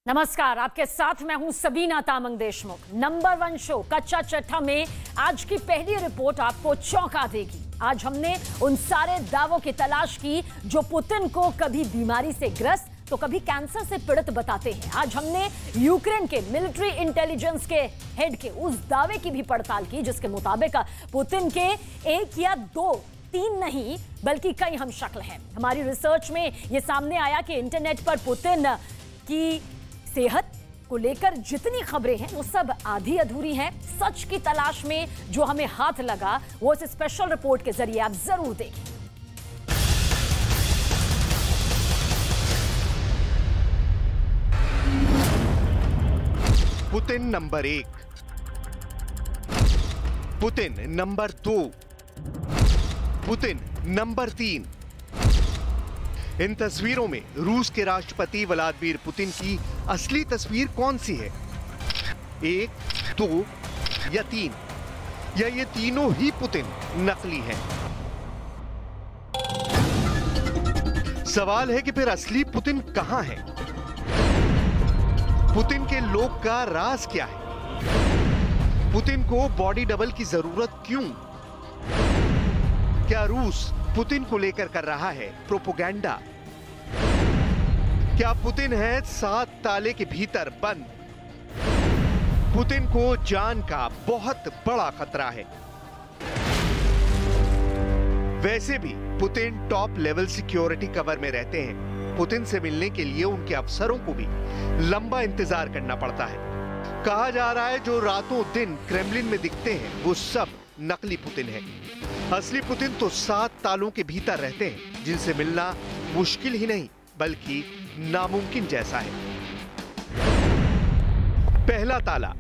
नमस्कार, आपके साथ मैं हूं सबीना तामंग देशमुख। नंबर 1 शो कच्चा चट्टा में आज की पहली रिपोर्ट आपको चौंका देगी। आज हमने उन सारे दावों की तलाश की जो पुतिन को कभी बीमारी से ग्रस्त तो कभी कैंसर से पीड़ित बताते हैं। आज हमने यूक्रेन के मिलिट्री इंटेलिजेंस के हेड के उस दावे की भी पड़ताल की जिसके मुताबिक पुतिन के 1 या 2 3 नहीं बल्कि कई हम शक्ल हैं। हमारी रिसर्च में यह सामने आया कि इंटरनेट पर पुतिन की सेहत को लेकर जितनी खबरें हैं वो सब आधी अधूरी हैं। सच की तलाश में जो हमें हाथ लगा वो इस स्पेशल रिपोर्ट के जरिए आप जरूर देखें। Putin number 1, Putin number 2, Putin number 3। इन तस्वीरों में रूस के राष्ट्रपति व्लादिमीर पुतिन की असली तस्वीर कौन सी है? 1, 2 या 3? या ये तीनों ही पुतिन नकली हैं? सवाल है कि फिर असली पुतिन कहां है? पुतिन के लोग का राज क्या है? पुतिन को बॉडी डबल की जरूरत क्यों? क्या रूस पुतिन को लेकर कर रहा है प्रोपेगेंडा? क्या पुतिन है 7 ताले के भीतर बंद? पुतिन को जान का बहुत बड़ा खतरा है। वैसे भी Putin top level security cover में रहते हैं। पुतिन से मिलने के लिए उनके अफसरों को भी लंबा इंतजार करना पड़ता है। कहा जा रहा है जो रातों दिन क्रेमलिन में दिखते हैं वो सब नकली पुतिन है। असली पुतिन तो 7 तालों के भीतर रहते हैं जिनसे मिलना मुश्किल ही नहीं बल्कि नामुमकिन जैसा है। पहला ताला,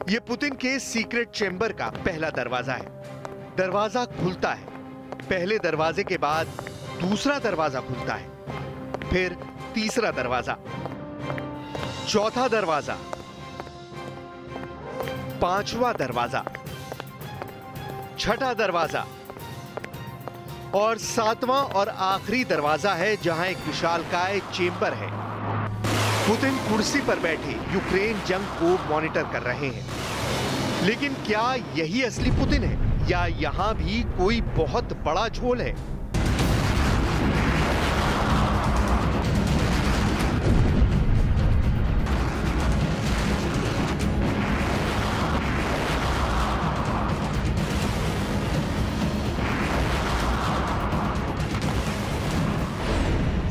यह पुतिन के सीक्रेट चेंबर का पहला दरवाजा है। दरवाजा खुलता है, पहले दरवाजे के बाद दूसरा दरवाजा खुलता है, फिर तीसरा दरवाजा, चौथा दरवाजा, 5वां दरवाजा, छठा दरवाजा और 7वां और आखिरी दरवाजा है जहां एक विशालकाय चेंबर है। पुतिन कुर्सी पर बैठे यूक्रेन जंग को मॉनिटर कर रहे हैं। लेकिन क्या यही असली पुतिन है या यहां भी कोई बहुत बड़ा झोल है?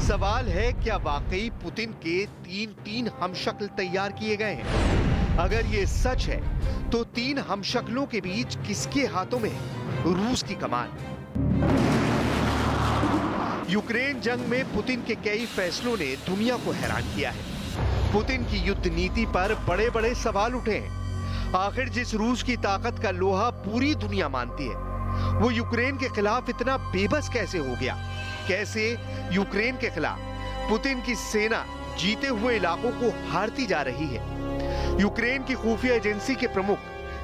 सवाल है क्या वाकई पुतिन के 3 हमशक्ल तैयार किए गए हैं? अगर ये सच है तो 3 हमशक्लों के बीच किसके हाथों में है रूस की कमान? यूक्रेन जंग में पुतिन के कई फैसलों ने दुनिया को हैरान किया है। पुतिन की युद्ध नीति पर बड़े बड़े सवाल उठे हैं। आखिर जिस रूस की ताकत का लोहा पूरी दुनिया मानती है वो यूक्रेन के खिलाफ इतना बेबस कैसे हो गया? कैसे यूक्रेन के खिलाफ पुतिन की सेना जीते हुए इलाकों को हारती जा रही है? यूक्रेन की खुफिया एजेंसी के प्रमुख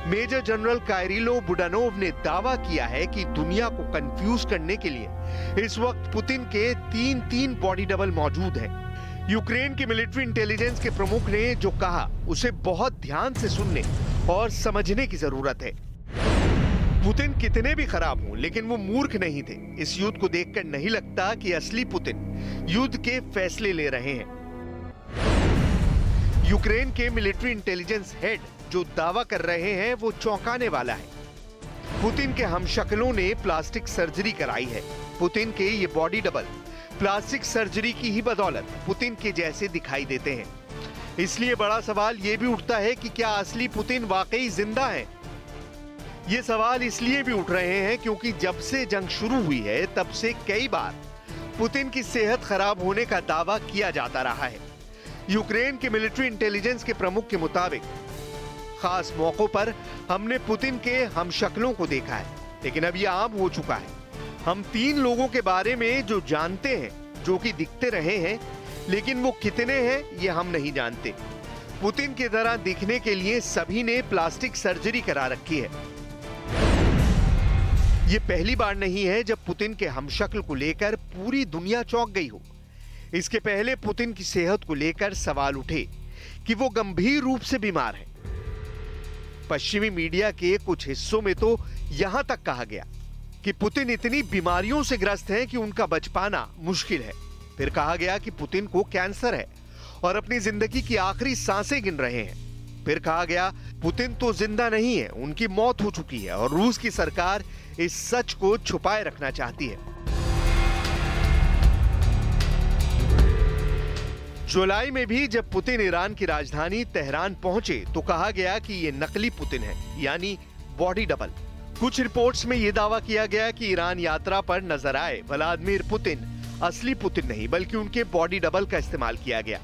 मेजर जनरल काइरिलो बुडानोव ने दावा किया है कि दुनिया को कंफ्यूज करने के लिए इस वक्त पुतिन के 3 बॉडी डबल मौजूद हैं। यूक्रेन की मिलिट्री इंटेलिजेंस के प्रमुख ने जो कहा उसे बहुत ध्यान से सुनने और समझने की जरूरत है। पुतिन कितने भी खराब हों लेकिन वो मूर्ख नहीं थे। इस युद्ध को देखकर नहीं लगता कि असली पुतिन युद्ध के फैसले ले रहे हैं। यूक्रेन के मिलिट्री इंटेलिजेंस हेड जो दावा कर रहे हैं वो चौंकाने वाला है। पुतिन के हमशक्लों ने प्लास्टिक सर्जरी कराई है। पुतिन के ये बॉडी डबल प्लास्टिक सर्जरी की ही बदौलत पुतिन के जैसे दिखाई देते हैं। इसलिए बड़ा सवाल ये भी उठता है कि क्या असली पुतिन वाकई जिंदा है? ये सवाल इसलिए भी उठ रहे हैं क्योंकि जब से जंग शुरू हुई है तब से कई बार पुतिन की सेहत खराब होने का दावा किया जाता रहा है। यूक्रेन के मिलिट्री इंटेलिजेंस के प्रमुख के मुताबिक खास मौकों पर हमने पुतिन के हमशक्लों को देखा है, लेकिन अब यह आम हो चुका है। हम 3 लोगों के बारे में जो जानते हैं जो कि दिखते रहे हैं, लेकिन वो कितने हैं ये हम नहीं जानते। पुतिन की तरह दिखने के लिए सभी ने प्लास्टिक सर्जरी करा रखी है। ये पहली बार नहीं है जब पुतिन के हमशक्ल को लेकर पूरी दुनिया चौंक गई हो। इसके पहले पुतिन की सेहत को लेकर सवाल उठे कि वो गंभीर रूप से बीमार है। पश्चिमी मीडिया के कुछ हिस्सों में तो यहां तक कहा गया कि पुतिन इतनी बीमारियों से ग्रस्त हैं कि उनका बच पाना मुश्किल है। फिर कहा गया कि पुतिन को कैंसर है और अपनी जिंदगी की आखिरी सांसें गिन रहे हैं। फिर कहा गया पुतिन तो जिंदा नहीं है, उनकी मौत हो चुकी है और रूस की सरकार इस सच को छुपाए रखना चाहती है। जुलाई में भी जब पुतिन ईरान की राजधानी तेहरान पहुंचे तो कहा गया कि ये नकली पुतिन है, यानी बॉडी डबल। कुछ रिपोर्ट्स में यह दावा किया गया कि ईरान यात्रा पर नजर आए व्लादिमीर पुतिन असली पुतिन नहीं बल्कि उनके बॉडी डबल का इस्तेमाल किया गया।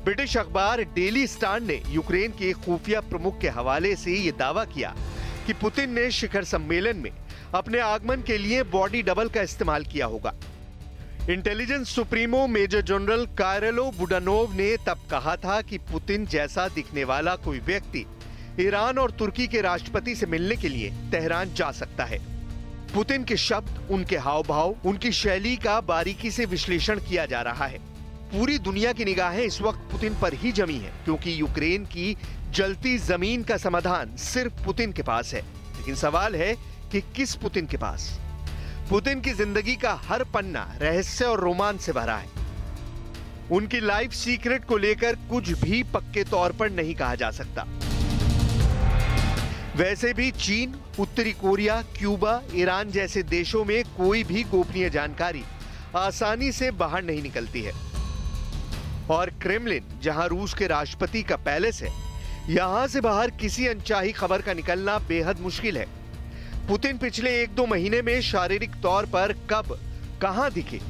ब्रिटिश अखबार डेली स्टार ने यूक्रेन के खुफिया प्रमुख के हवाले से यह दावा किया कि पुतिन ने शिखर सम्मेलन में अपने आगमन के लिए बॉडी डबल का इस्तेमाल किया होगा। Intelligence supremo major general Kyrylo Budanov ने तब कहा था कि पुतिन जैसा दिखने वाला कोई व्यक्ति ईरान और तुर्की के राष्ट्रपति से मिलने के लिए तेहरान जा सकता है। पुतिन के शब्द, उनके हाव भाव, उनकी शैली का बारीकी से विश्लेषण किया जा रहा है। पूरी दुनिया की निगाहें इस वक्त पुतिन पर ही जमी है, क्योंकि यूक्रेन की जलती जमीन का समाधान सिर्फ पुतिन के पास है। लेकिन सवाल है कि किस पुतिन के पास? पुतिन की जिंदगी का हर पन्ना रहस्य और रोमांच से भरा है। उनकी लाइफ सीक्रेट को लेकर कुछ भी पक्के तौर पर नहीं कहा जा सकता। वैसे भी चीन, उत्तरी कोरिया, क्यूबा, ईरान जैसे देशों में कोई भी गोपनीय जानकारी आसानी से बाहर नहीं निकलती है। और क्रेमलिन, जहां रूस के राष्ट्रपति का पैलेस है, यहां से बाहर किसी अनचाही खबर का निकलना बेहद मुश्किल है। पुतिन पिछले 1-2 महीने में शारीरिक तौर पर कब, कहां दिखे,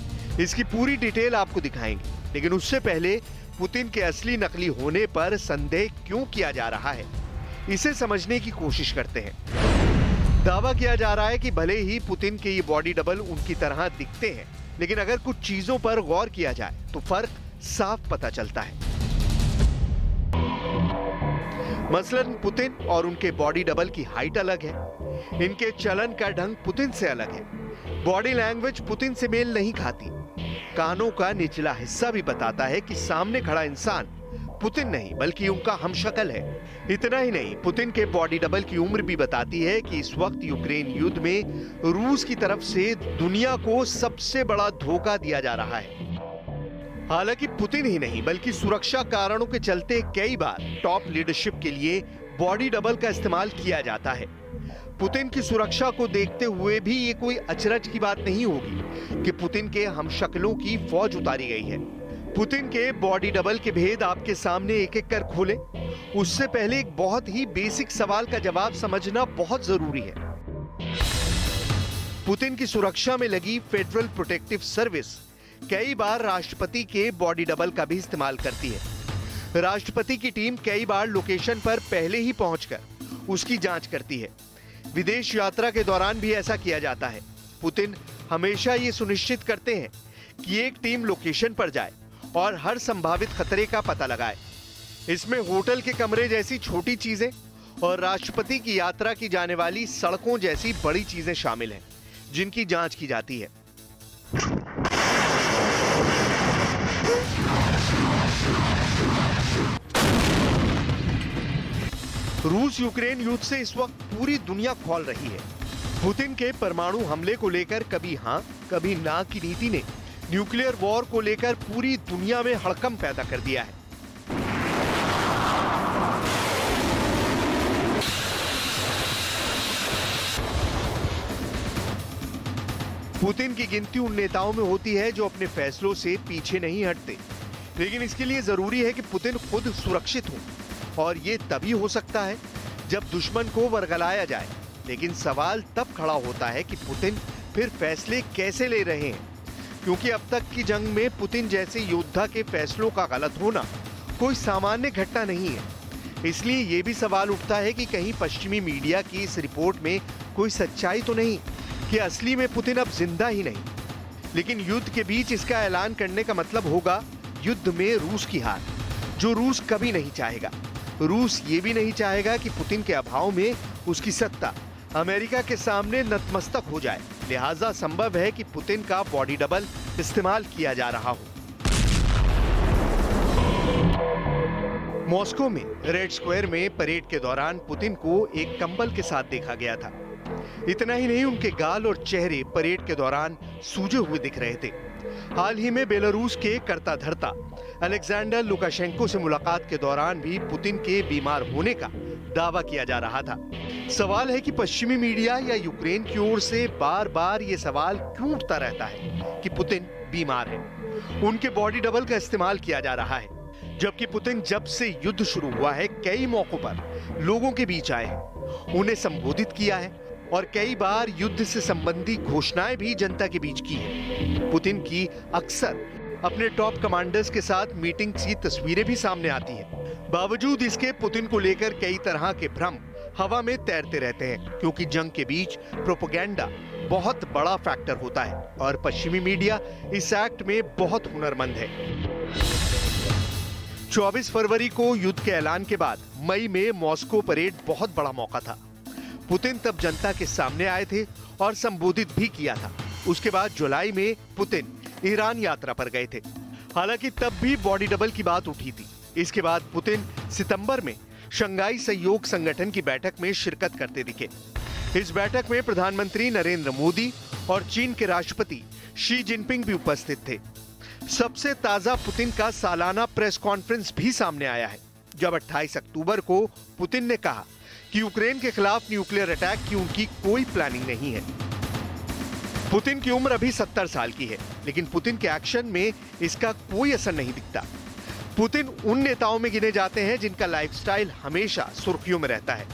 इसकी पूरी डिटेल आपको दिखाएंगे। लेकिन उससे पहले पुतिन के असली नकली होने पर संदेह क्यों किया जा रहा है, इसे समझने की कोशिश करते हैं। दावा किया जा रहा है कि भले ही पुतिन के ये बॉडी डबल उनकी तरह दिखते हैं, लेकिन अगर कुछ चीजों पर गौर किया जाए तो फर्क साफ पता चलता है। मसलन पुतिन और उनके बॉडी डबल की हाइट अलग है, इनके चलन का ढंग पुतिन से अलग है, बॉडी लैंग्वेज पुतिन से मेल नहीं खाती, कानों का निचला हिस्सा भी बताता है कि सामने खड़ा इंसान पुतिन नहीं बल्कि उनका हमशक्ल है। इतना ही नहीं, पुतिन के बॉडी डबल की उम्र भी बताती है कि इस वक्त यूक्रेन युद्ध में रूस की तरफ से दुनिया को सबसे बड़ा धोखा दिया जा रहा है। हालांकि पुतिन ही नहीं बल्कि सुरक्षा कारणों के चलते कई बार टॉप लीडरशिप के लिए बॉडी डबल का इस्तेमाल किया जाता है। पुतिन की सुरक्षा को देखते हुए भी ये कोई अचरज की बात नहीं होगी कि पुतिन के हमशक्लों की फौज उतारी गई है। पुतिन के बॉडी डबल के भेद आपके सामने एक एक कर खोले, उससे पहले एक बहुत ही बेसिक सवाल का जवाब समझना बहुत जरूरी है। पुतिन की सुरक्षा में लगी फेडरल प्रोटेक्टिव सर्विस कई बार राष्ट्रपति के बॉडी डबल का भी इस्तेमाल करती है। राष्ट्रपति की टीम कई बार लोकेशन पर पहले ही पहुंचकर उसकी जांच करती है। विदेश यात्रा के दौरान भी ऐसा किया जाता है। पुतिन हमेशा ये सुनिश्चित करते हैं कि एक टीम लोकेशन पर जाए और हर संभावित खतरे का पता लगाए। इसमें होटल के कमरे जैसी छोटी चीजें और राष्ट्रपति की यात्रा की जाने वाली सड़कों जैसी बड़ी चीजें शामिल हैं, जिनकी जांच की जाती है। रूस यूक्रेन युद्ध से इस वक्त पूरी दुनिया खौल रही है। पुतिन के परमाणु हमले को लेकर कभी हां कभी ना की नीति ने न्यूक्लियर वॉर को लेकर पूरी दुनिया में हड़कंप पैदा कर दिया है। पुतिन की गिनती उन नेताओं में होती है जो अपने फैसलों से पीछे नहीं हटते, लेकिन इसके लिए जरूरी है कि पुतिन खुद सुरक्षित हो, और ये तभी हो सकता है जब दुश्मन को वरगलाया जाए। लेकिन सवाल तब खड़ा होता है कि पुतिन फिर फैसले कैसे ले रहे हैं, क्योंकि अब तक की जंग में पुतिन जैसे योद्धा के फैसलों का गलत होना कोई सामान्य घटना नहीं है। इसलिए ये भी सवाल उठता है कि कहीं पश्चिमी मीडिया की इस रिपोर्ट में कोई सच्चाई तो नहीं कि असली में पुतिन अब जिंदा ही नहीं। लेकिन युद्ध के बीच इसका ऐलान करने का मतलब होगा युद्ध में रूस की हार, जो रूस कभी नहीं चाहेगा। रूस ये भी नहीं चाहेगा कि पुतिन के अभाव में उसकी सत्ता अमेरिका के सामने नतमस्तक हो जाए। लिहाजा संभव है कि पुतिन का बॉडी डबल इस्तेमाल किया जा रहा हो। मॉस्को में रेड स्क्वायर में परेड के दौरान पुतिन को एक कंबल के साथ देखा गया था। इतना ही नहीं, उनके गाल और चेहरे परेड के दौरान सूजे हुए दिख रहे थे। हाल ही में बेलारूस के कर्ता धर्ता अलेक्जेंडर लुकाशेंको से मुलाकात के दौरान भी पुतिन के बीमार होने का दावा किया जा रहा था। सवाल है कि पश्चिमी मीडिया या यूक्रेन की ओर से बार बार ये सवाल क्यों उठता रहता है कि पुतिन बीमार है। उनके बॉडी डबल का इस्तेमाल किया जा रहा है, जबकि पुतिन जब से युद्ध शुरू हुआ है कई मौकों पर लोगों के बीच आए हैं, उन्हें संबोधित किया है और कई बार युद्ध से संबंधी घोषणाएं भी जनता के बीच की है। पुतिन की अक्सर अपने टॉप कमांडर्स के साथ मीटिंग्स की तस्वीरें भी सामने आती हैं। बावजूद इसके पुतिन को लेकर कई तरह के भ्रम हवा में तैरते रहते हैं, क्योंकि जंग के बीच प्रोपेगेंडा बहुत बड़ा फैक्टर होता है और पश्चिमी मीडिया इस एक्ट में बहुत हुनरमंद है। 24 फरवरी को युद्ध के ऐलान के बाद मई में मॉस्को परेड बहुत बड़ा मौका था। पुतिन तब जनता के सामने आए थे और संबोधित भी किया था। उसके बाद जुलाई में पुतिन ईरान यात्रा पर गए थे। हालांकि तब भी बॉडी डबल की बात उठी थी। इसके बाद पुतिन सितंबर में शंघाई सहयोग संगठन की बैठक में शिरकत करते दिखे। इस बैठक में प्रधानमंत्री नरेंद्र मोदी और चीन के राष्ट्रपति शी जिनपिंग भी उपस्थित थे। सबसे ताजा पुतिन का सालाना प्रेस कॉन्फ्रेंस भी सामने आया है, जब 28 अक्टूबर को पुतिन ने कहा कि यूक्रेन के खिलाफ न्यूक्लियर अटैक की उनकी कोई प्लानिंग नहीं है। पुतिन की उम्र अभी 70 साल की है, लेकिन पुतिन के एक्शन में इसका कोई असर नहीं दिखता। पुतिन उन नेताओं में गिने जाते हैं जिनका लाइफस्टाइल हमेशा सुर्खियों में रहता है।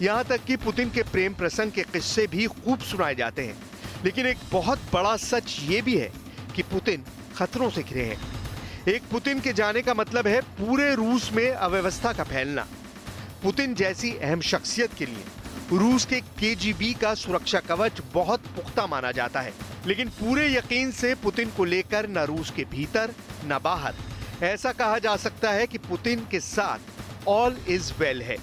यहां तक कि पुतिन के प्रेम प्रसंग के किस्से भी खूब सुनाए जाते हैं। लेकिन एक बहुत बड़ा सच ये भी है कि पुतिन खतरों से घिरे हैं। एक पुतिन के जाने का मतलब है पूरे रूस में अव्यवस्था का फैलना। पुतिन जैसी अहम शख्सियत के लिए रूस के KGB का सुरक्षा कवच बहुत पुख्ता माना जाता है, लेकिन पूरे यकीन से पुतिन को लेकर न रूस के भीतर न बाहर ऐसा कहा जा सकता है कि पुतिन के साथ ऑल इज वेल है।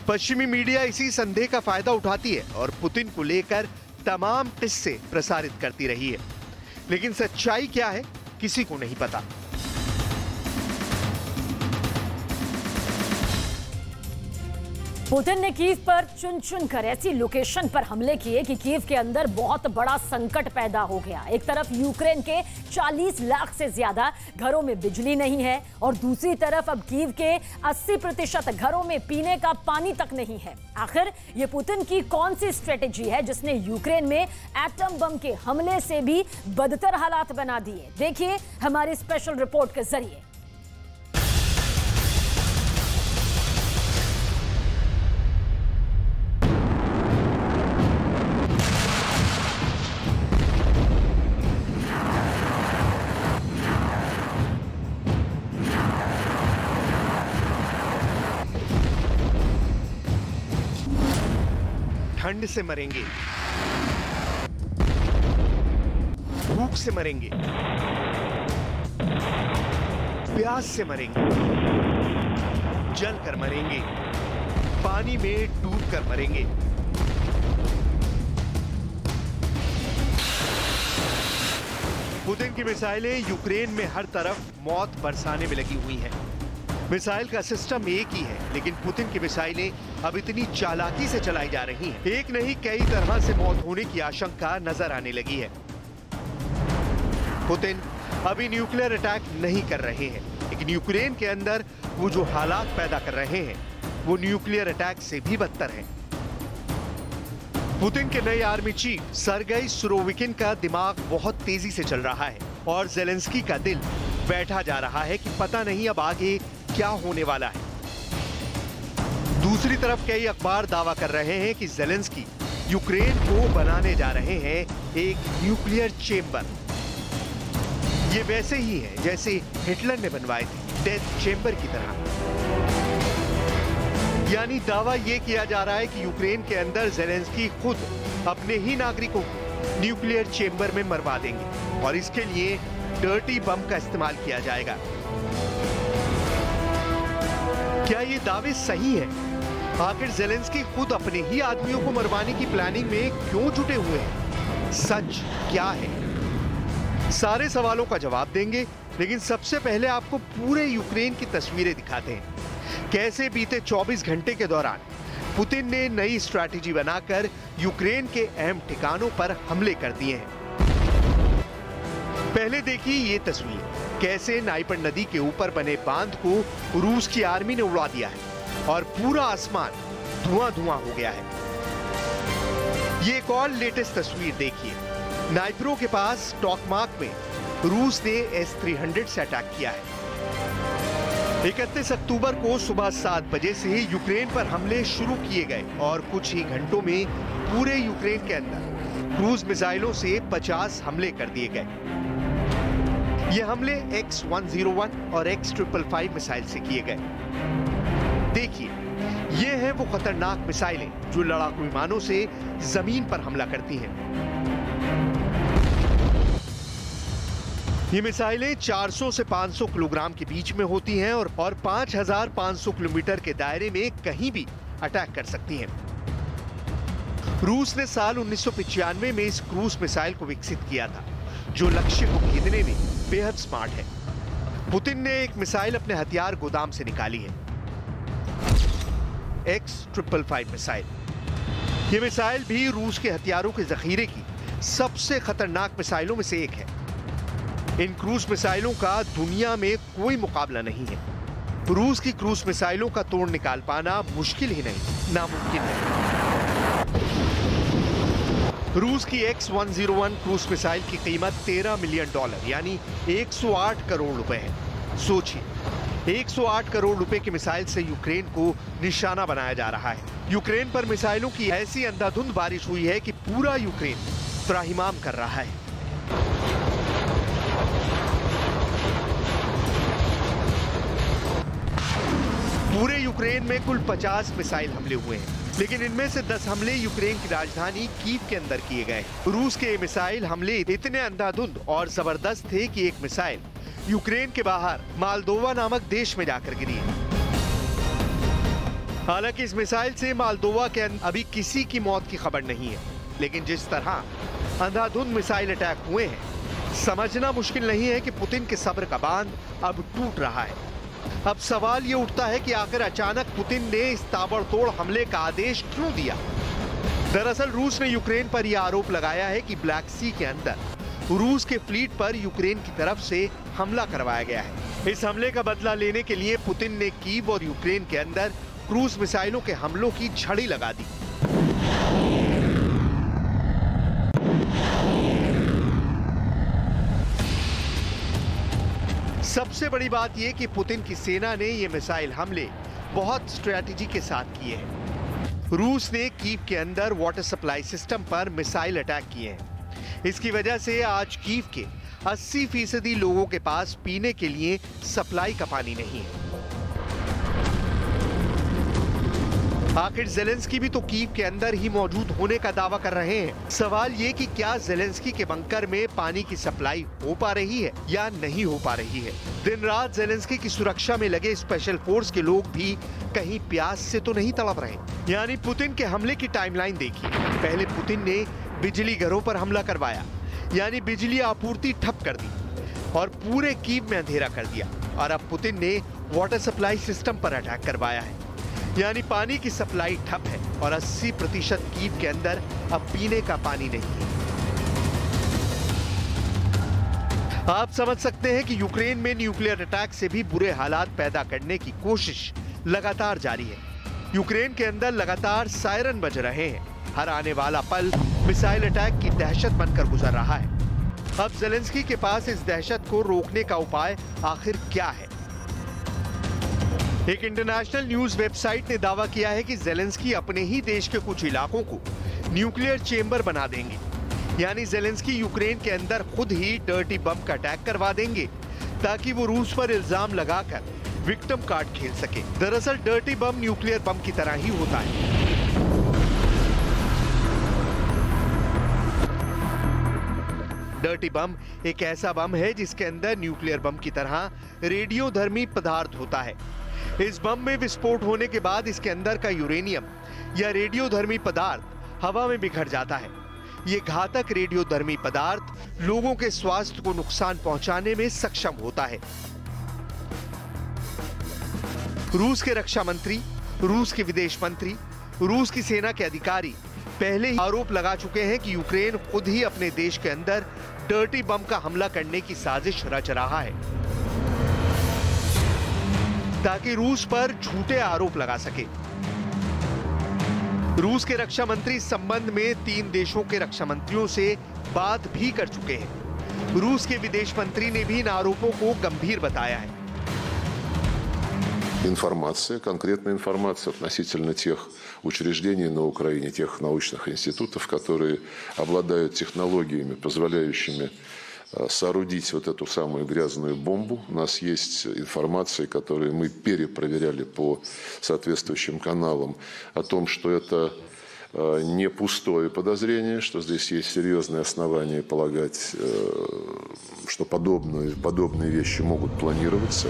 पश्चिमी मीडिया इसी संदेह का फायदा उठाती है और पुतिन को लेकर तमाम किस्से प्रसारित करती रही है, लेकिन सच्चाई क्या है किसी को नहीं पता। पुतिन ने कीव पर चुन चुन कर ऐसी लोकेशन पर हमले किए कि कीव के अंदर बहुत बड़ा संकट पैदा हो गया। एक तरफ यूक्रेन के 40 लाख से ज्यादा घरों में बिजली नहीं है और दूसरी तरफ अब कीव के 80% घरों में पीने का पानी तक नहीं है। आखिर ये पुतिन की कौन सी स्ट्रेटेजी है जिसने यूक्रेन में एटम बम के हमले से भी बदतर हालात बना दिए? देखिए हमारी स्पेशल रिपोर्ट के जरिए। ठंड से मरेंगे, भूख से मरेंगे, प्यास से मरेंगे, जल कर मरेंगे, पानी में डूब कर मरेंगे। पुतिन की मिसाइलें यूक्रेन में हर तरफ मौत बरसाने में लगी हुई हैं। मिसाइल का सिस्टम एक ही है, लेकिन पुतिन की मिसाइलें अब इतनी चालाकी से चलाई जा रही हैं, एक नहीं कई तरह से मौत होने की आशंका नजर आने लगी है। पुतिन अभी न्यूक्लियर अटैक नहीं कर रहे हैं, लेकिन यूक्रेन के अंदर वो जो हालात पैदा कर रहे हैं वो न्यूक्लियर अटैक से भी बदतर है। पुतिन के नए आर्मी चीफ सर्गेई सुरोविकिन का दिमाग बहुत तेजी से चल रहा है और जेलेंस्की का दिल बैठा जा रहा है कि पता नहीं अब आगे क्या होने वाला है। दूसरी तरफ कई अखबार दावा कर रहे हैं कि जेलेंस्की यूक्रेन को बनाने जा रहे हैं एक न्यूक्लियर चेंबर। ये वैसे ही है जैसे हिटलर ने बनवाए थे, डेथ चेंबर की तरह। यानी दावा यह किया जा रहा है कि यूक्रेन के अंदर जेलेंस्की खुद अपने ही नागरिकों को न्यूक्लियर चेंबर में मरवा देंगे और इसके लिए डर्टी बम का इस्तेमाल किया जाएगा। क्या ये दावे सही है? आखिर जेलेंस्की खुद अपने ही आदमियों को मरवाने की प्लानिंग में क्यों जुटे हुए हैं? सच क्या है? सारे सवालों का जवाब देंगे, लेकिन सबसे पहले आपको पूरे यूक्रेन की तस्वीरें दिखाते हैं। कैसे बीते 24 घंटे के दौरान पुतिन ने नई स्ट्रैटेजी बनाकर यूक्रेन के अहम ठिकानों पर हमले कर दिए हैं। पहले देखिए ये तस्वीर, कैसे नाइपर नदी के ऊपर बने बांध को रूस की आर्मी ने उड़ा दिया है और पूरा आसमान धुआं-धुआं हो गया है। ये एक और लेटेस्ट तस्वीर देखिए, नाइप्रो के पास टॉकमाक में रूस ने S-300 से अटैक किया है। 31 अक्टूबर को सुबह 7 बजे से यूक्रेन पर हमले शुरू किए गए और कुछ ही घंटों में पूरे यूक्रेन के अंदर क्रूज मिसाइलों से 50 हमले कर दिए गए। ये हमले X-101 और X-555 मिसाइल से किए गए। देखिए, ये हैं वो खतरनाक मिसाइलें जो लड़ाकू विमानों से जमीन पर हमला करती हैं। ये मिसाइलें 400 से 500 किलोग्राम के बीच में होती हैं और 5500 किलोमीटर के दायरे में कहीं भी अटैक कर सकती हैं। रूस ने साल 1995 में इस क्रूज मिसाइल को विकसित किया था, जो लक्ष्य को भेदने में बेहद स्मार्ट है। पुतिन ने एक मिसाइल अपने हथियार गोदाम से निकाली है, X-555 मिसाइल। यह मिसाइल भी रूस के हथियारों के जखीरे की सबसे खतरनाक मिसाइलों में से एक है। इन क्रूज मिसाइलों का दुनिया में कोई मुकाबला नहीं है। रूस की क्रूज मिसाइलों का तोड़ निकाल पाना मुश्किल ही नहीं, नामुमकिन है। रूस की X-101 क्रूज मिसाइल की कीमत $13 मिलियन यानी 108 करोड़ रुपए है। सोचिए, 108 करोड़ रुपए की मिसाइल से यूक्रेन को निशाना बनाया जा रहा है। यूक्रेन पर मिसाइलों की ऐसी अंधाधुंध बारिश हुई है कि पूरा यूक्रेन त्राहिमाम कर रहा है। पूरे यूक्रेन में कुल 50 मिसाइल हमले हुए हैं, लेकिन इनमें से 10 हमले यूक्रेन की राजधानी कीव के अंदर किए गए। रूस के मिसाइल हमले इतने अंधाधुंध और जबरदस्त थे कि एक मिसाइल यूक्रेन के बाहर मालदोवा नामक देश में जाकर गिरी। हालांकि इस मिसाइल से मालदोवा के अंदर अभी किसी की मौत की खबर नहीं है, लेकिन जिस तरह अंधाधुंध मिसाइल अटैक हुए हैं, समझना मुश्किल नहीं है कि पुतिन के सब्र का बांध अब टूट रहा है। अब सवाल ये उठता है कि आखिर अचानक पुतिन ने इस ताबड़तोड़ हमले का आदेश क्यों दिया। दरअसल रूस ने यूक्रेन पर यह आरोप लगाया है कि ब्लैक सी के अंदर रूस के फ्लीट पर यूक्रेन की तरफ से हमला करवाया गया है। इस हमले का बदला लेने के लिए पुतिन ने कीव और यूक्रेन के अंदर क्रूज मिसाइलों के हमलों की झड़ी लगा दी। सबसे बड़ी बात यह कि पुतिन की सेना ने ये मिसाइल हमले बहुत स्ट्रेटजी के साथ किए हैं। रूस ने कीव के अंदर वाटर सप्लाई सिस्टम पर मिसाइल अटैक किए हैं। इसकी वजह से आज कीव के 80% लोगों के पास पीने के लिए सप्लाई का पानी नहीं है। आखिर जेलेंस्की भी तो कीव के अंदर ही मौजूद होने का दावा कर रहे हैं। सवाल ये कि क्या जेलेंस्की के बंकर में पानी की सप्लाई हो पा रही है या नहीं हो पा रही है। दिन रात जेलेंस्की की सुरक्षा में लगे स्पेशल फोर्स के लोग भी कहीं प्यास से तो नहीं तड़प रहे। यानी पुतिन के हमले की टाइमलाइन देखिए। पहले पुतिन ने बिजली घरों पर हमला करवाया, यानी बिजली आपूर्ति ठप कर दी और पूरे कीव में अंधेरा कर दिया। और अब पुतिन ने वाटर सप्लाई सिस्टम पर अटैक करवाया है, यानी पानी की सप्लाई ठप है और 80% कीव के अंदर अब पीने का पानी नहीं है। आप समझ सकते हैं कि यूक्रेन में न्यूक्लियर अटैक से भी बुरे हालात पैदा करने की कोशिश लगातार जारी है। यूक्रेन के अंदर लगातार सायरन बज रहे हैं। हर आने वाला पल मिसाइल अटैक की दहशत बनकर गुजर रहा है। अब जेलेंस्की के पास इस दहशत को रोकने का उपाय आखिर क्या है? एक इंटरनेशनल न्यूज वेबसाइट ने दावा किया है कि जेलेंस्की अपने ही देश के कुछ इलाकों को न्यूक्लियर चेंबर बना देंगे, यानी जेलेंस्की यूक्रेन के अंदर खुद ही डर्टी बम का अटैक करवा देंगे ताकि वो रूस पर इल्जाम लगाकर विक्टिम कार्ड खेल सके। दरअसल डर्टी बम न्यूक्लियर बम की तरह ही होता है। डर्टी बम एक ऐसा बम है जिसके अंदर न्यूक्लियर बम की तरह रेडियोधर्मी पदार्थ होता है। इस बम में विस्फोट होने के बाद इसके अंदर का यूरेनियम या रेडियोधर्मी पदार्थ हवा में बिखर जाता है। ये घातक रेडियोधर्मी पदार्थ लोगों के स्वास्थ्य को नुकसान पहुंचाने में सक्षम होता है। रूस के रक्षा मंत्री, रूस के विदेश मंत्री, रूस की सेना के अधिकारी पहले ही आरोप लगा चुके हैं कि यूक्रेन खुद ही अपने देश के अंदर डर्टी बम का हमला करने की साजिश रच रहा है ताकि रूस पर झूठे आरोप लगा सके। रूस के रक्षा मंत्री इस संबंध में 3 देशों के रक्षा मंत्रियों से बात भी कर चुके हैं। रूस के विदेश मंत्री ने भी इन आरोपों को गंभीर बताया है। Информация, конкретная информация относительно тех учреждений на Украине, тех научных институтов, которые обладают технологиями, позволяющими соорудить вот эту самую грязную бомбу. У нас есть информация, которую мы перепроверяли по соответствующим каналам, о том, что это не пустое подозрение, что здесь есть серьезные основания полагать, что подобные вещи могут планироваться.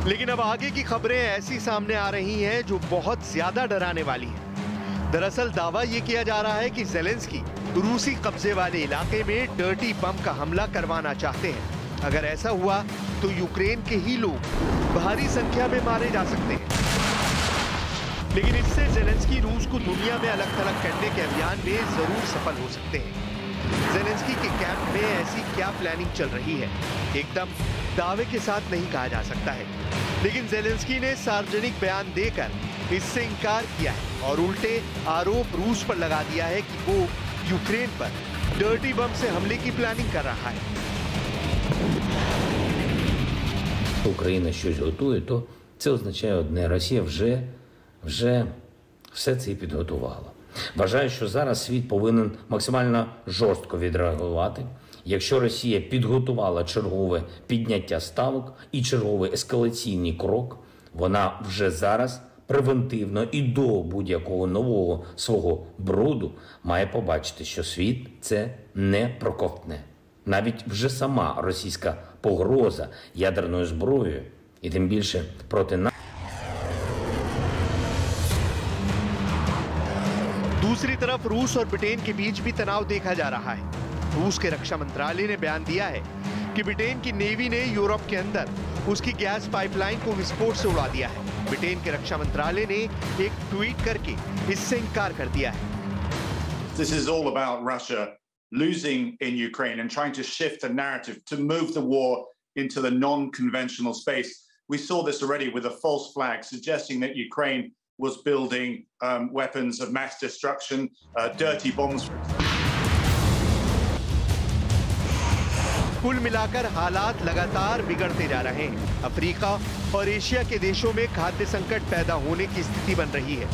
लेकिन अब आगे की खबरें ऐसी सामने आ रही हैं जो बहुत ज्यादा डराने वाली हैं। दरअसल दावा यह किया जा रहा है कि ज़ेलेंस्की रूसी कब्जे वाले इलाके में डर्टी बम का हमला करवाना चाहते हैं। अगर ऐसा हुआ तो यूक्रेन के ही लोग भारी संख्या में मारे जा सकते हैं। लेकिन इससे ज़ेलेंस्की रूस को दुनिया में अलग थलग करने के अभियान में जरूर सफल हो सकते हैं। ज़ेलेंस्की के कैंप में ऐसी क्या प्लानिंग चल रही है, एकदम दावे के साथ नहीं कहा जा सकता है। लेकिन ज़ेलेंस्की ने सार्वजनिक बयान देकर इससे इनकार किया है और उल्टे आरोप रूस पर लगा दिया है कि वो यूक्रेन पर डर्टी बम से हमले की प्लानिंग कर रहा है। Україна щось готує, то це означає одне: Росія вже все це і підготувала. Вважаю, що зараз світ повинен максимально жорстко відреагувати. Якщо Росія підготувала чергове підняття ставок і черговий ескалаційний крок, вона вже зараз превентивно і до будь-якого нового свого бруду має побачити, що світ це не проковтне. Навіть вже сама російська погроза ядерною зброєю, і тим більше проти нас. दूसरी तरफ रूस और ब्रिटेन के बीच भी तनाव देखा जा रहा है। रूस के रक्षा मंत्रालय ने बयान दिया है कि ब्रिटेन की नेवी ने यूरोप के अंदर उसकी गैस पाइपलाइन को विस्फोट से उड़ा दिया है। ब्रिटेन के रक्षा मंत्रालय ने एक ट्वीट करके इससे इनकार कर दिया है। This is all about Russia losing in Ukraine and trying to shift the narrative to move the war into the non-conventional space. We saw this already with a false flag suggesting that Ukraine was building weapons of mass destruction, dirty bombs. कुल मिलाकर हालात लगातार बिगड़ते जा रहे हैं। Africa और Asia के देशों में खाद्य संकट पैदा होने की स्थिति बन रही है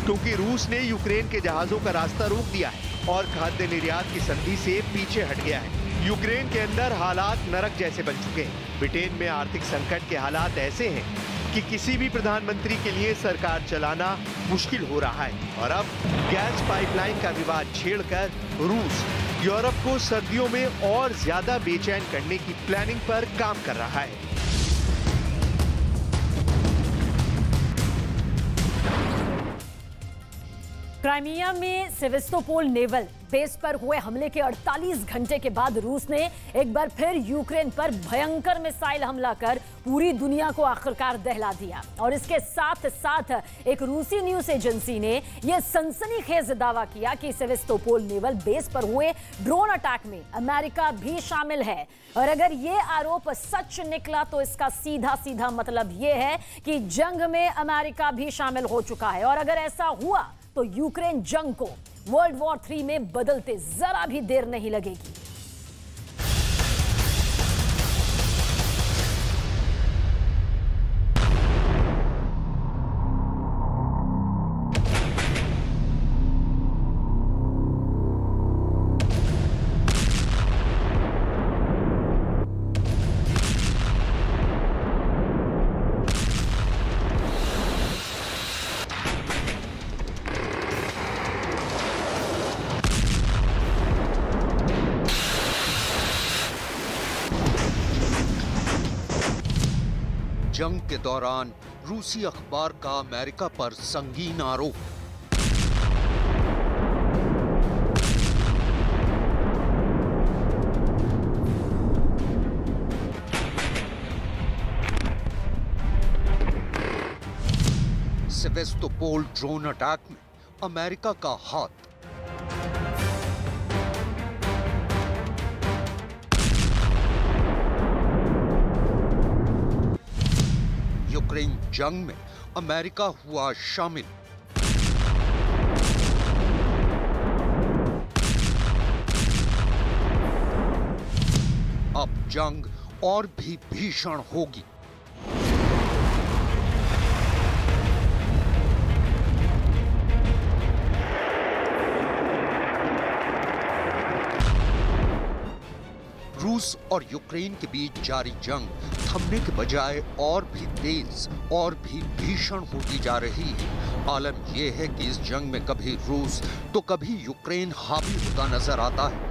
क्योंकि रूस ने यूक्रेन के जहाजों का रास्ता रोक दिया है और खाद्य निर्यात की संधि से पीछे हट गया है। यूक्रेन के अंदर हालात नरक जैसे बन चुके हैं। ब्रिटेन में आर्थिक संकट के हालात ऐसे हैं कि किसी भी प्रधानमंत्री के लिए सरकार चलाना मुश्किल हो रहा है और अब गैस पाइपलाइन का विवाद छेड़कर रूस यूरोप को सर्दियों में और ज्यादा बेचैन करने की प्लानिंग पर काम कर रहा है। क्राइमिया में सेवेस्तोपोल नेवल बेस पर हुए हमले के 48 घंटे के बाद रूस ने एक बार फिर यूक्रेन पर भयंकर मिसाइल हमला कर पूरी दुनिया को आखिरकार दहला दिया। और इसके साथ साथ एक रूसी न्यूज एजेंसी ने यह सनसनीखेज दावा किया कि सेवेस्तोपोल नेवल बेस पर हुए ड्रोन अटैक में अमेरिका भी शामिल है। और अगर ये आरोप सच निकला तो इसका सीधा सीधा मतलब यह है कि जंग में अमेरिका भी शामिल हो चुका है। और अगर ऐसा हुआ तो यूक्रेन जंग को वर्ल्ड वॉर 3 में बदलते जरा भी देर नहीं लगेगी। जंग के दौरान रूसी अखबार का अमेरिका पर संगीन आरोप। सेवेस्तोपोल ड्रोन अटैक में अमेरिका का हाथ। यूक्रेन जंग में अमेरिका हुआ शामिल। अब जंग और भी भीषण होगी। रूस और यूक्रेन के बीच जारी जंग थमने के बजाय और भी तेज और भी भीषण होती जा रही है। आलम यह है कि इस जंग में कभी रूस तो कभी यूक्रेन हावी होता नजर आता है।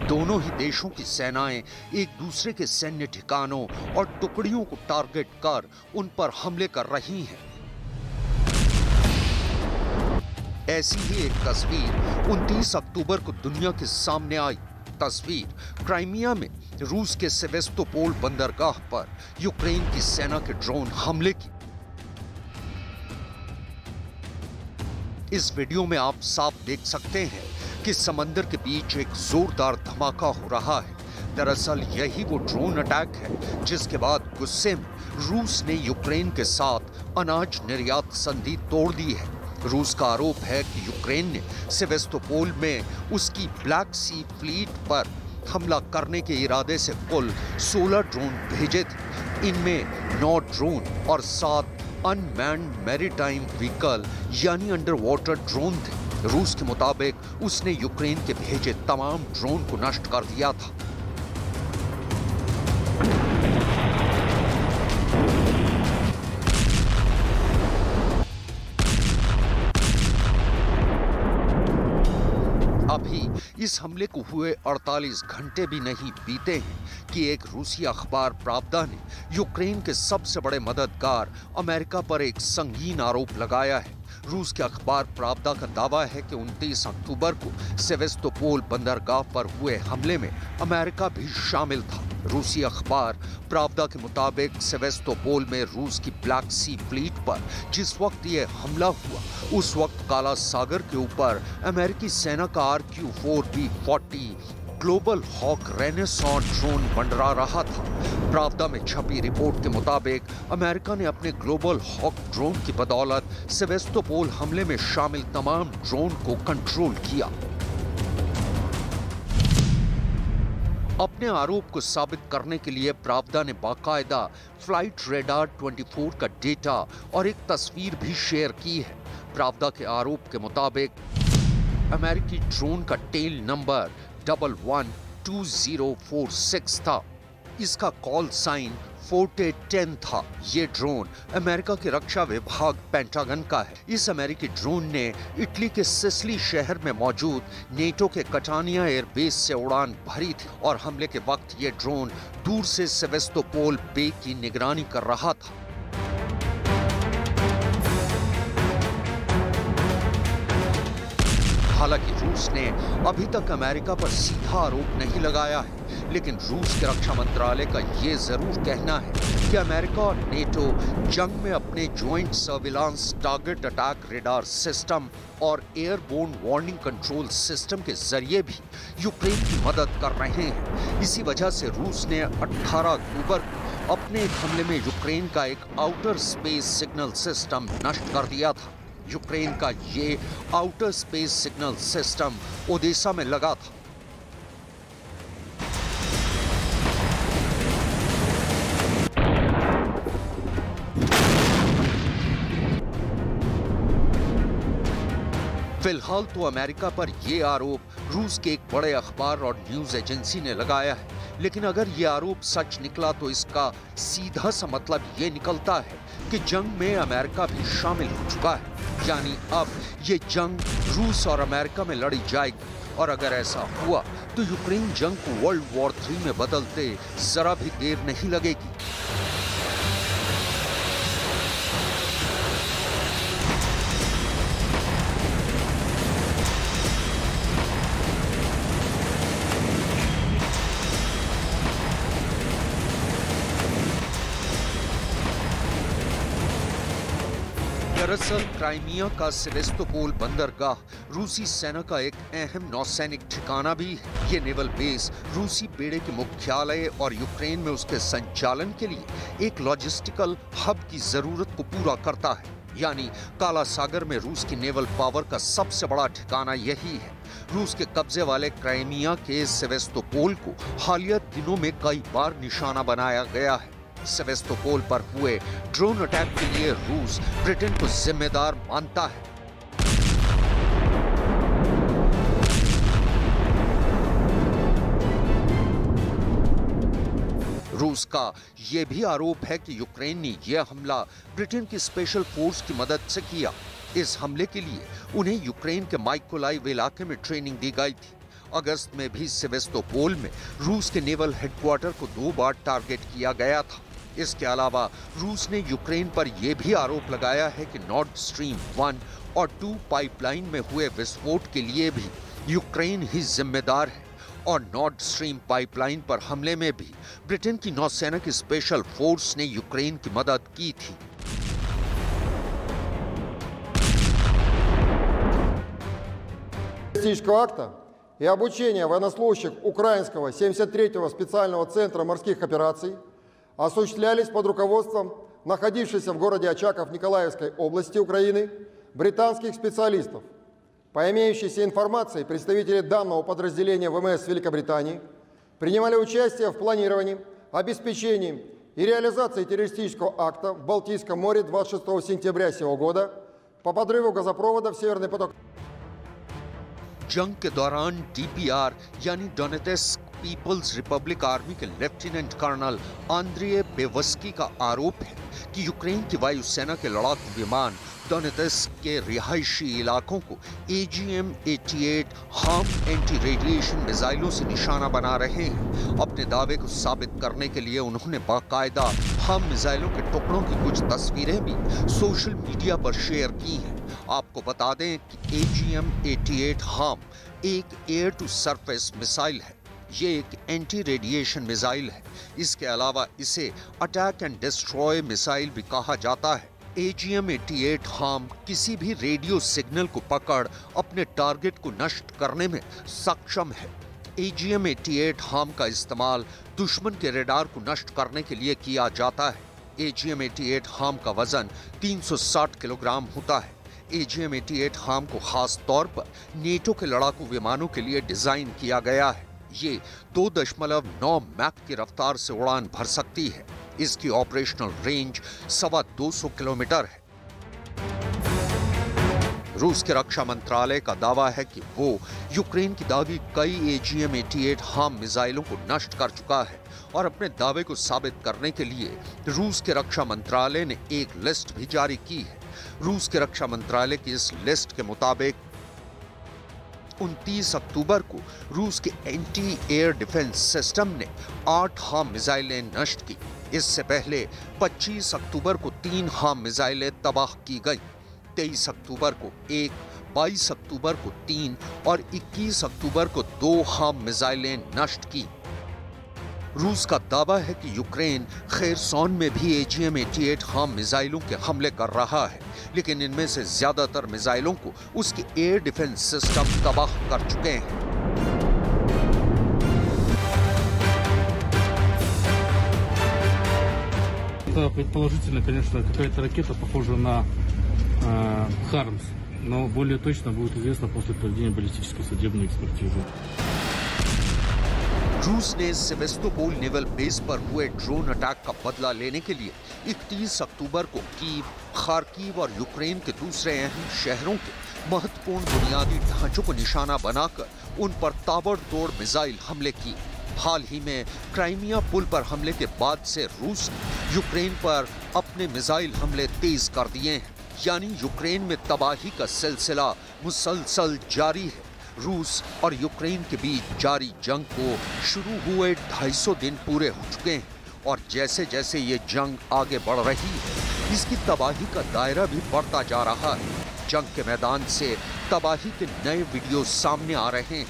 दोनों ही देशों की सेनाएं एक दूसरे के सैन्य ठिकानों और टुकड़ियों को टारगेट कर उन पर हमले कर रही हैं। ऐसी ही एक तस्वीर 29 अक्टूबर को दुनिया के सामने आई। तस्वीर क्राइमिया में रूस के सेवेस्तोपोल बंदरगाह पर यूक्रेन की सेना के ड्रोन हमले की। इस वीडियो में आप साफ देख सकते हैं कि समंदर के बीच एक जोरदार धमाका हो रहा है। दरअसल यही वो ड्रोन अटैक है जिसके बाद गुस्से में रूस ने यूक्रेन के साथ अनाज निर्यात संधि तोड़ दी है। रूस का आरोप है कि यूक्रेन ने सेवेस्तोपोल में उसकी ब्लैक सी फ्लीट पर हमला करने के इरादे से कुल 16 ड्रोन भेजे थे। इनमें 9 ड्रोन और 7 अनमैन्ड मैरीटाइम व्हीकल यानी अंडर वाटर ड्रोन थे। रूस के मुताबिक उसने यूक्रेन के भेजे तमाम ड्रोन को नष्ट कर दिया था। अभी इस हमले को हुए 48 घंटे भी नहीं बीते हैं कि एक रूसी अखबार प्रावदा ने यूक्रेन के सबसे बड़े मददगार अमेरिका पर एक संगीन आरोप लगाया है। रूस के अखबार प्रावदा का दावा है कि 29 अक्टूबर को सेवेस्तोपोल बंदरगाह पर हुए हमले में अमेरिका भी शामिल था। रूसी अखबार प्रावदा के मुताबिक सेवेस्तोपोल में रूस की ब्लैक सी फ्लीट पर जिस वक्त ये हमला हुआ उस वक्त काला सागर के ऊपर अमेरिकी सेना का RQ-4B40 ग्लोबल हॉक रेनेसॉन ड्रोन मंडरा रहा था। प्रावदा में छपी रिपोर्ट के मुताबिक अमेरिका ने अपने ग्लोबल हॉक ड्रोन की बदौलत सेवेस्तोपोल हमले में शामिल तमाम ड्रोन को कंट्रोल किया। अपने आरोप को साबित करने के लिए प्रावदा ने बाकायदा फ्लाइट रेडार 24 का डेटा और एक तस्वीर भी शेयर की है। प्रावदा के आरोप के मुताबिक अमेरिकी ड्रोन का टेल नंबर 112046 था। इसका कॉल साइन फोर्टे 10 था। ये ड्रोन अमेरिका के रक्षा विभाग पेंटागन का है। इस अमेरिकी ड्रोन ने इटली के सिसिली शहर में मौजूद नेटो के कटानिया एयरबेस से उड़ान भरी थी और हमले के वक्त ये ड्रोन दूर से सेवेस्तोपोल बे की निगरानी कर रहा था। हालांकि रूस ने अभी तक अमेरिका पर सीधा आरोप नहीं लगाया है, लेकिन रूस के रक्षा मंत्रालय का ये जरूर कहना है कि अमेरिका और नेटो जंग में अपने joint surveillance target attack radar system और एयरबोर्न वार्निंग कंट्रोल सिस्टम के जरिए भी यूक्रेन की मदद कर रहे हैं। इसी वजह से रूस ने 18 अक्टूबर को अपने एक हमले में यूक्रेन का एक आउटर स्पेस सिग्नल सिस्टम नष्ट कर दिया था। यूक्रेन का ये outer space signal system Odesa में लगा था। फिलहाल तो अमेरिका पर यह आरोप रूस के एक बड़े अखबार और न्यूज एजेंसी ने लगाया है, लेकिन अगर यह आरोप सच निकला तो इसका सीधा सा मतलब ये निकलता है कि जंग में अमेरिका भी शामिल हो चुका है। यानी अब ये जंग रूस और अमेरिका में लड़ी जाएगी और अगर ऐसा हुआ तो यूक्रेन जंग को वर्ल्ड वॉर 3 में बदलते जरा भी देर नहीं लगेगी। दरअसल क्राइमिया का सेवेस्तोपोल बंदरगाह रूसी सेना का एक अहम नौसैनिक ठिकाना भी है। ये नेवल बेस रूसी बेड़े के मुख्यालय और यूक्रेन में उसके संचालन के लिए एक लॉजिस्टिकल हब की जरूरत को पूरा करता है। यानी काला सागर में रूस की नेवल पावर का सबसे बड़ा ठिकाना यही है। रूस के कब्जे वाले क्राइमिया के सेवेस्तोपोल को हालिया दिनों में कई बार निशाना बनाया गया है। सेवेस्तोपोल पर हुए ड्रोन अटैक के लिए रूस ब्रिटेन को जिम्मेदार मानता है। रूस का यह भी आरोप है कि यूक्रेन ने यह हमला ब्रिटेन की स्पेशल फोर्स की मदद से किया। इस हमले के लिए उन्हें यूक्रेन के माइकोलाइव इलाके में ट्रेनिंग दी गई थी। अगस्त में भी सेवेस्तोपोल में रूस के नेवल हेडक्वार्टर को 2 बार टारगेट किया गया था। इसके अलावा रूस ने यूक्रेन पर यह भी आरोप लगाया है कि नॉर्ड स्ट्रीम 1 और 2 पाइपलाइन में हुए विस्फोट के लिए भी यूक्रेन ही जिम्मेदार है और नॉर्ड स्ट्रीम पाइपलाइन पर हमले में भी ब्रिटेन की नौसेना की स्पेशल फोर्स ने यूक्रेन की मदद की थी। террористического акта и обучения военнослужащих Украинского 73-го специального центра морских операций осуществлялись под руководством находившихся в городе Очаков Николаевской области Украины британских специалистов. По имеющейся информации, представители данного подразделения ВМС Великобритании принимали участие в планировании, обеспечении и реализации террористического акта в Балтийском море 26 сентября сего года по подрыву газопровода в Северный поток. जंग के दौरान डीपीआर यानी डोनेत्स्क पीपल्स रिपब्लिक आर्मी के लेफ्टिनेंट कर्नल आंद्रिय बेवस्की का आरोप है कि यूक्रेन की वायुसेना के लड़ाकू विमान डोनेत्स्क के रिहायशी इलाकों को AGM-88 हार्म एंटी रेडिएशन मिसाइलों से निशाना बना रहे हैं। अपने दावे को साबित करने के लिए उन्होंने बाकायदा हार्म मिसाइलों के टुकड़ों की कुछ तस्वीरें भी सोशल मीडिया पर शेयर की हैं। आपको बता दें कि AGM-88 हार्म एक एयर टू सरफेस मिसाइल है। ये एक एंटी रेडिएशन मिसाइल है। इसके अलावा इसे अटैक एंड डिस्ट्रॉय मिसाइल भी कहा जाता है। AGM-88 हार्म किसी भी रेडियो सिग्नल को पकड़ अपने टारगेट को नष्ट करने में सक्षम है। AGM-88 हार्म का इस्तेमाल दुश्मन के रडार को नष्ट करने के लिए किया जाता है। AGM-88 हार्म का वजन 360 किलोग्राम होता है। AGM-88 हार्म को खास तौर पर नेटो के लड़ाकू विमानों के लिए डिजाइन किया गया है। ये 2.9 मैक की रफ्तार से उड़ान भर सकती है। इसकी ऑपरेशनल रेंज 225 किलोमीटर है। रूस के रक्षा मंत्रालय का दावा है कि वो यूक्रेन की दागी कई AGM-88 हार्म मिसाइलों को नष्ट कर चुका है और अपने दावे को साबित करने के लिए रूस के रक्षा मंत्रालय ने एक लिस्ट भी जारी की है। रूस के रक्षा मंत्रालय की इस लिस्ट के मुताबिक 29 अक्टूबर को रूस के एंटी एयर डिफेंस सिस्टम ने 8 हार्म मिसाइलें नष्ट की। इससे पहले 25 अक्टूबर को 3 हार्म मिसाइलें तबाह की गई। 23 अक्टूबर को 1, 22 अक्टूबर को 3 और 21 अक्टूबर को 2 हार्म मिसाइलें नष्ट की। रूस का दावा है कि यूक्रेन खेरसोन में भी AGM-88 हार्म मिसाइलों के हमले कर रहा है, लेकिन इनमें से ज्यादातर मिसाइलों को उसके एयर डिफेंस सिस्टम तबाह कर चुके हैं। Предположительно, конечно, какая-то ракета похожа на Хармс, но более точно будет известно после проведения баллистической судебной экспертизы. रूस ने सेवेस्तोपोल नेवल बेस पर हुए ड्रोन अटैक का बदला लेने के लिए 31 अक्टूबर को कीव, खार्किव और यूक्रेन के दूसरे अहम शहरों के महत्वपूर्ण बुनियादी ढांचों को निशाना बनाकर उन पर ताबड़तोड़ मिसाइल हमले किए। हाल ही में क्राइमिया पुल पर हमले के बाद से रूस ने यूक्रेन पर अपने मिसाइल हमले तेज कर दिए हैं। यानी यूक्रेन में तबाही का सिलसिला मुसलसल जारी है। रूस और यूक्रेन के बीच जारी जंग को शुरू हुए 250 दिन पूरे हो चुके हैं और जैसे जैसे ये जंग आगे बढ़ रही है, इसकी तबाही का दायरा भी बढ़ता जा रहा है। जंग के मैदान से तबाही के नए वीडियो सामने आ रहे हैं।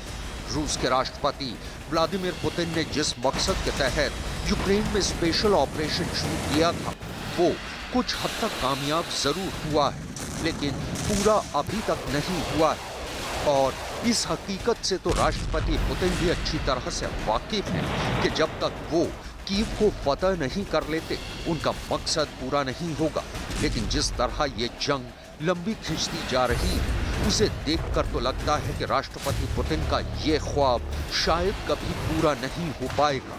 रूस के राष्ट्रपति व्लादिमीर पुतिन ने जिस मकसद के तहत यूक्रेन में स्पेशल ऑपरेशन शुरू किया था, वो कुछ हद तक कामयाब जरूर हुआ है। लेकिन पूरा अभी तक नहीं हुआ है। और इस हकीकत से तो राष्ट्रपति पुतिन भी अच्छी तरह से वाकिफ हैं कि जब तक वो कीव को फतह नहीं कर लेते उनका मकसद पूरा नहीं होगा। लेकिन जिस तरह ये जंग लंबी खिंचती जा रही है उसे देखकर तो लगता है कि राष्ट्रपति पुतिन का ये ख्वाब शायद कभी पूरा नहीं हो पाएगा।